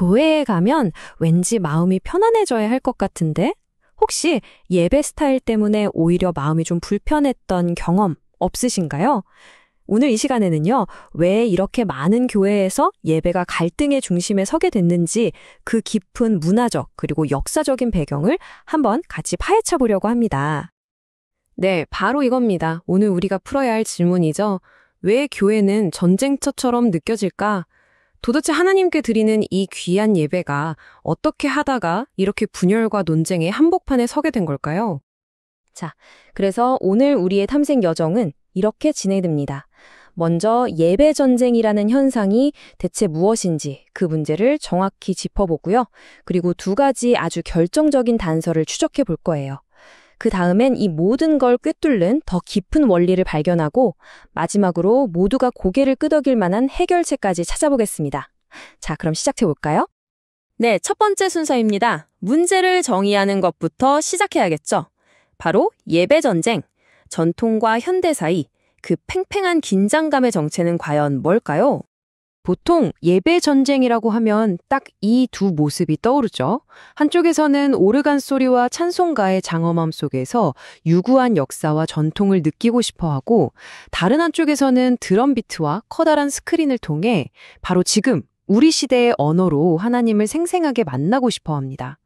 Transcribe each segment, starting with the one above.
교회에 가면 왠지 마음이 편안해져야 할 것 같은데? 혹시 예배 스타일 때문에 오히려 마음이 좀 불편했던 경험 없으신가요? 오늘 이 시간에는요, 왜 이렇게 많은 교회에서 예배가 갈등의 중심에 서게 됐는지 그 깊은 문화적 그리고 역사적인 배경을 한번 같이 파헤쳐 보려고 합니다. 네, 바로 이겁니다. 오늘 우리가 풀어야 할 질문이죠. 왜 교회는 전쟁터처럼 느껴질까? 도대체 하나님께 드리는 이 귀한 예배가 어떻게 하다가 이렇게 분열과 논쟁의 한복판에 서게 된 걸까요? 자, 그래서 오늘 우리의 탐색 여정은 이렇게 진행됩니다. 먼저 예배 전쟁이라는 현상이 대체 무엇인지 그 문제를 정확히 짚어보고요. 그리고 두 가지 아주 결정적인 단서를 추적해 볼 거예요. 그 다음엔 이 모든 걸 꿰뚫는 더 깊은 원리를 발견하고 마지막으로 모두가 고개를 끄덕일 만한 해결책까지 찾아보겠습니다. 자, 그럼 시작해 볼까요? 네, 첫 번째 순서입니다. 문제를 정의하는 것부터 시작해야겠죠. 바로 예배 전쟁, 전통과 현대 사이 그 팽팽한 긴장감의 정체는 과연 뭘까요? 보통 예배 전쟁이라고 하면 딱 이 두 모습이 떠오르죠. 한쪽에서는 오르간 소리와 찬송가의 장엄함 속에서 유구한 역사와 전통을 느끼고 싶어하고 다른 한쪽에서는 드럼 비트와 커다란 스크린을 통해 바로 지금 우리 시대의 언어로 하나님을 생생하게 만나고 싶어합니다.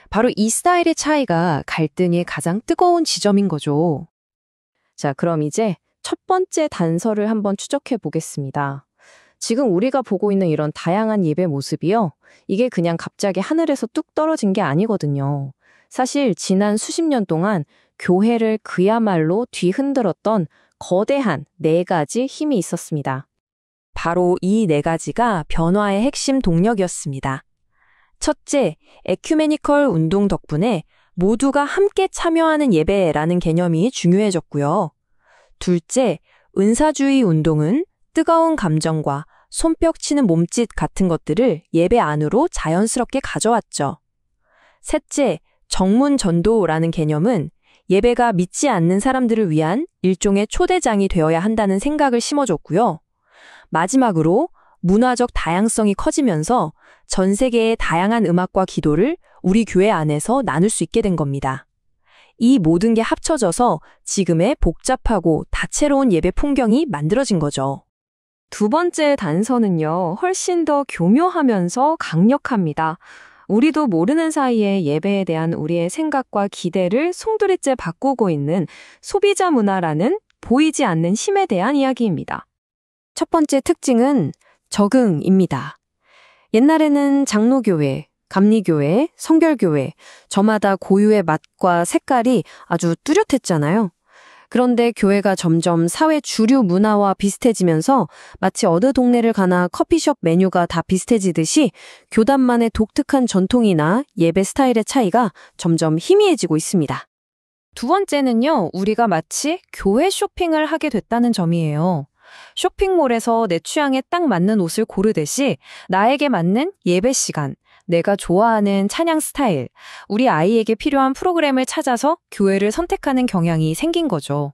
바로 이 스타일의 차이가 갈등의 가장 뜨거운 지점인 거죠. 자, 그럼 이제 첫 번째 단서를 한번 추적해 보겠습니다. 지금 우리가 보고 있는 이런 다양한 예배 모습이요. 이게 그냥 갑자기 하늘에서 뚝 떨어진 게 아니거든요. 사실 지난 수십 년 동안 교회를 그야말로 뒤흔들었던 거대한 네 가지 힘이 있었습니다. 바로 이 네 가지가 변화의 핵심 동력이었습니다. 첫째, 에큐메니컬 운동 덕분에 모두가 함께 참여하는 예배라는 개념이 중요해졌고요. 둘째, 은사주의 운동은 뜨거운 감정과 손뼉 치는 몸짓 같은 것들을 예배 안으로 자연스럽게 가져왔죠. 셋째, 정문 전도라는 개념은 예배가 믿지 않는 사람들을 위한 일종의 초대장이 되어야 한다는 생각을 심어줬고요. 마지막으로 문화적 다양성이 커지면서 전 세계의 다양한 음악과 기도를 우리 교회 안에서 나눌 수 있게 된 겁니다. 이 모든 게 합쳐져서 지금의 복잡하고 다채로운 예배 풍경이 만들어진 거죠. 두 번째 단서는요, 훨씬 더 교묘하면서 강력합니다. 우리도 모르는 사이에 예배에 대한 우리의 생각과 기대를 송두리째 바꾸고 있는 소비자 문화라는 보이지 않는 힘에 대한 이야기입니다. 첫 번째 특징은 적응입니다. 옛날에는 장로교회, 감리교회, 성결교회, 저마다 고유의 맛과 색깔이 아주 뚜렷했잖아요. 그런데 교회가 점점 사회 주류 문화와 비슷해지면서 마치 어느 동네를 가나 커피숍 메뉴가 다 비슷해지듯이 교단만의 독특한 전통이나 예배 스타일의 차이가 점점 희미해지고 있습니다. 두 번째는요, 우리가 마치 교회 쇼핑을 하게 됐다는 점이에요. 쇼핑몰에서 내 취향에 딱 맞는 옷을 고르듯이 나에게 맞는 예배 시간, 내가 좋아하는 찬양 스타일, 우리 아이에게 필요한 프로그램을 찾아서 교회를 선택하는 경향이 생긴 거죠.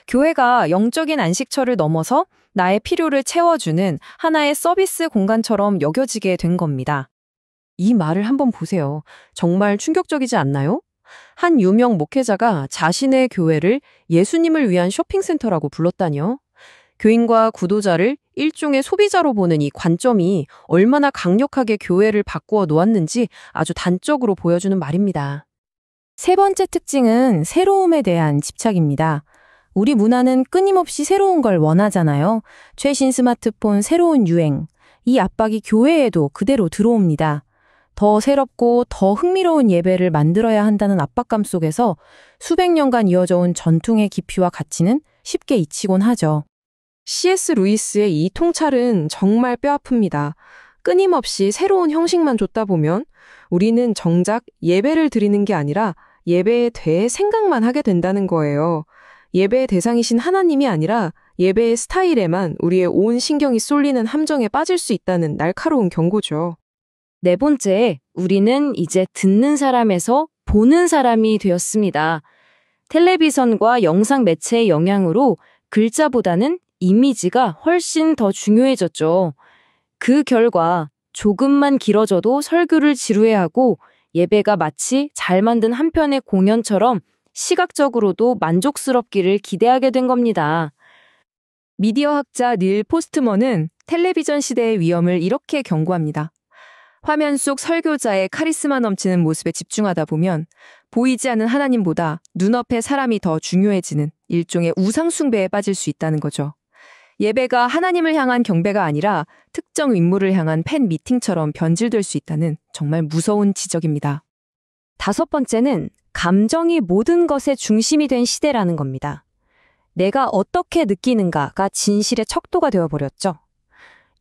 교회가 영적인 안식처를 넘어서 나의 필요를 채워주는 하나의 서비스 공간처럼 여겨지게 된 겁니다. 이 말을 한번 보세요. 정말 충격적이지 않나요? 한 유명 목회자가 자신의 교회를 예수님을 위한 쇼핑센터라고 불렀다니요. 교인과 구도자를 일종의 소비자로 보는 이 관점이 얼마나 강력하게 교회를 바꾸어 놓았는지 아주 단적으로 보여주는 말입니다. 세 번째 특징은 새로움에 대한 집착입니다. 우리 문화는 끊임없이 새로운 걸 원하잖아요. 최신 스마트폰, 새로운 유행. 이 압박이 교회에도 그대로 들어옵니다. 더 새롭고 더 흥미로운 예배를 만들어야 한다는 압박감 속에서 수백 년간 이어져 온 전통의 깊이와 가치는 쉽게 잊히곤 하죠. C.S. 루이스의 이 통찰은 정말 뼈아픕니다. 끊임없이 새로운 형식만 줬다 보면 우리는 정작 예배를 드리는 게 아니라 예배에 대해 생각만 하게 된다는 거예요. 예배의 대상이신 하나님이 아니라 예배의 스타일에만 우리의 온 신경이 쏠리는 함정에 빠질 수 있다는 날카로운 경고죠. 네 번째, 우리는 이제 듣는 사람에서 보는 사람이 되었습니다. 텔레비전과 영상 매체의 영향으로 글자보다는 이미지가 훨씬 더 중요해졌죠. 그 결과 조금만 길어져도 설교를 지루해하고 예배가 마치 잘 만든 한 편의 공연처럼 시각적으로도 만족스럽기를 기대하게 된 겁니다. 미디어 학자 닐 포스트먼은 텔레비전 시대의 위험을 이렇게 경고합니다. 화면 속 설교자의 카리스마 넘치는 모습에 집중하다 보면 보이지 않는 하나님보다 눈앞의 사람이 더 중요해지는 일종의 우상숭배에 빠질 수 있다는 거죠. 예배가 하나님을 향한 경배가 아니라 특정 인물을 향한 팬 미팅처럼 변질될 수 있다는 정말 무서운 지적입니다. 5번째는 감정이 모든 것의 중심이 된 시대라는 겁니다. 내가 어떻게 느끼는가가 진실의 척도가 되어버렸죠.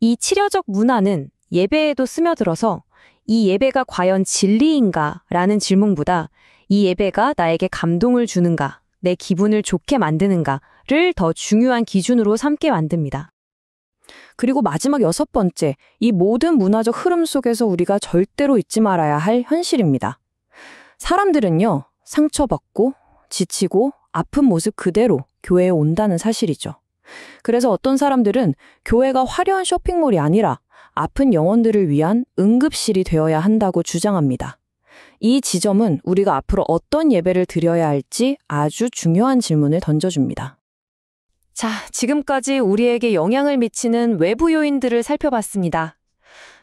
이 치려적 문화는 예배에도 스며들어서 이 예배가 과연 진리인가? 라는 질문보다 이 예배가 나에게 감동을 주는가, 내 기분을 좋게 만드는가를 더 중요한 기준으로 삼게 만듭니다. 그리고 마지막 6번째, 이 모든 문화적 흐름 속에서 우리가 절대로 잊지 말아야 할 현실입니다. 사람들은요, 상처받고 지치고 아픈 모습 그대로 교회에 온다는 사실이죠. 그래서 어떤 사람들은 교회가 화려한 쇼핑몰이 아니라 아픈 영혼들을 위한 응급실이 되어야 한다고 주장합니다. 이 지점은 우리가 앞으로 어떤 예배를 드려야 할지 아주 중요한 질문을 던져줍니다. 자, 지금까지 우리에게 영향을 미치는 외부 요인들을 살펴봤습니다.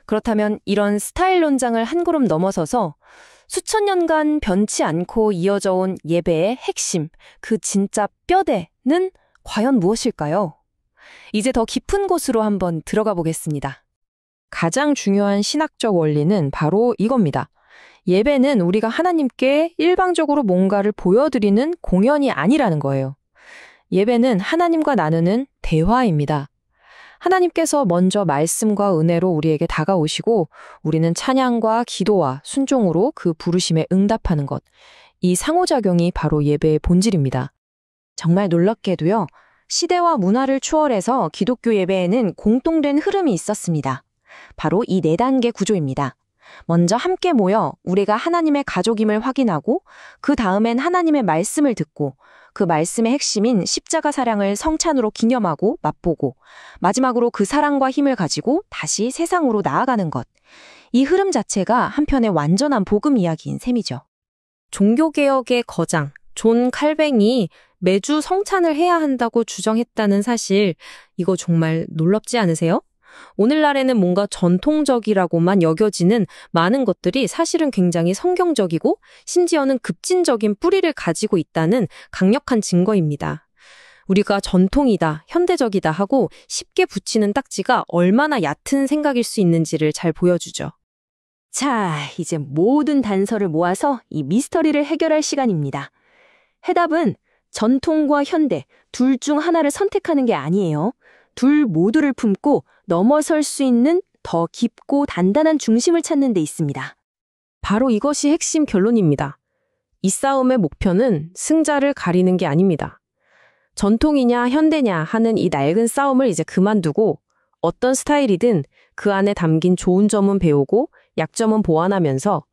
그렇다면 이런 스타일 논장을 한 걸음 넘어서서 수천 년간 변치 않고 이어져 온 예배의 핵심, 그 진짜 뼈대는 과연 무엇일까요? 이제 더 깊은 곳으로 한번 들어가 보겠습니다. 가장 중요한 신학적 원리는 바로 이겁니다. 예배는 우리가 하나님께 일방적으로 뭔가를 보여드리는 공연이 아니라는 거예요. 예배는 하나님과 나누는 대화입니다. 하나님께서 먼저 말씀과 은혜로 우리에게 다가오시고 우리는 찬양과 기도와 순종으로 그 부르심에 응답하는 것. 이 상호작용이 바로 예배의 본질입니다. 정말 놀랍게도요. 시대와 문화를 추월해서 기독교 예배에는 공통된 흐름이 있었습니다. 바로 이 4단계 구조입니다. 먼저 함께 모여 우리가 하나님의 가족임을 확인하고 그 다음엔 하나님의 말씀을 듣고 그 말씀의 핵심인 십자가 사랑을 성찬으로 기념하고 맛보고 마지막으로 그 사랑과 힘을 가지고 다시 세상으로 나아가는 것. 이 흐름 자체가 한편의 완전한 복음 이야기인 셈이죠. 종교개혁의 거장 존 칼뱅이 매주 성찬을 해야 한다고 주장했다는 사실, 이거 정말 놀랍지 않으세요? 오늘날에는 뭔가 전통적이라고만 여겨지는 많은 것들이 사실은 굉장히 성경적이고 심지어는 급진적인 뿌리를 가지고 있다는 강력한 증거입니다. 우리가 전통이다, 현대적이다 하고 쉽게 붙이는 딱지가 얼마나 얕은 생각일 수 있는지를 잘 보여주죠. 자, 이제 모든 단서를 모아서 이 미스터리를 해결할 시간입니다. 해답은 전통과 현대 둘 중 하나를 선택하는 게 아니에요. 둘 모두를 품고 넘어설 수 있는 더 깊고 단단한 중심을 찾는 데 있습니다. 바로 이것이 핵심 결론입니다. 이 싸움의 목표는 승자를 가리는 게 아닙니다. 전통이냐 현대냐 하는 이 낡은 싸움을 이제 그만두고 어떤 스타일이든 그 안에 담긴 좋은 점은 배우고 약점은 보완하면서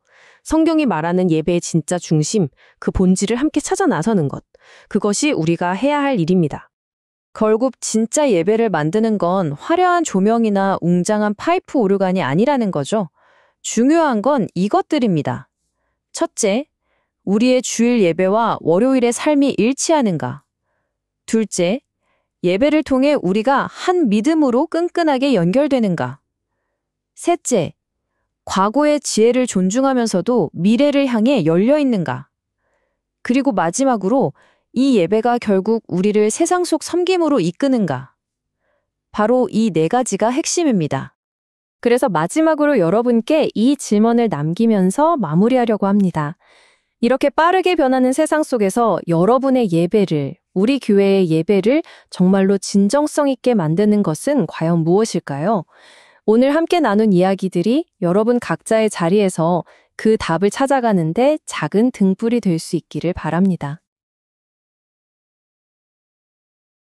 성경이 말하는 예배의 진짜 중심, 그 본질을 함께 찾아 나서는 것. 그것이 우리가 해야 할 일입니다. 결국 진짜 예배를 만드는 건 화려한 조명이나 웅장한 파이프 오르간이 아니라는 거죠. 중요한 건 이것들입니다. 첫째, 우리의 주일 예배와 월요일의 삶이 일치하는가. 둘째, 예배를 통해 우리가 한 믿음으로 끈끈하게 연결되는가. 셋째, 과거의 지혜를 존중하면서도 미래를 향해 열려 있는가. 그리고 마지막으로 이 예배가 결국 우리를 세상 속 섬김으로 이끄는가. 바로 이 4가지가 핵심입니다. 그래서 마지막으로 여러분께 이 질문을 남기면서 마무리하려고 합니다. 이렇게 빠르게 변하는 세상 속에서 여러분의 예배를, 우리 교회의 예배를 정말로 진정성 있게 만드는 것은 과연 무엇일까요? 오늘 함께 나눈 이야기들이 여러분 각자의 자리에서 그 답을 찾아가는데 작은 등불이 될 수 있기를 바랍니다.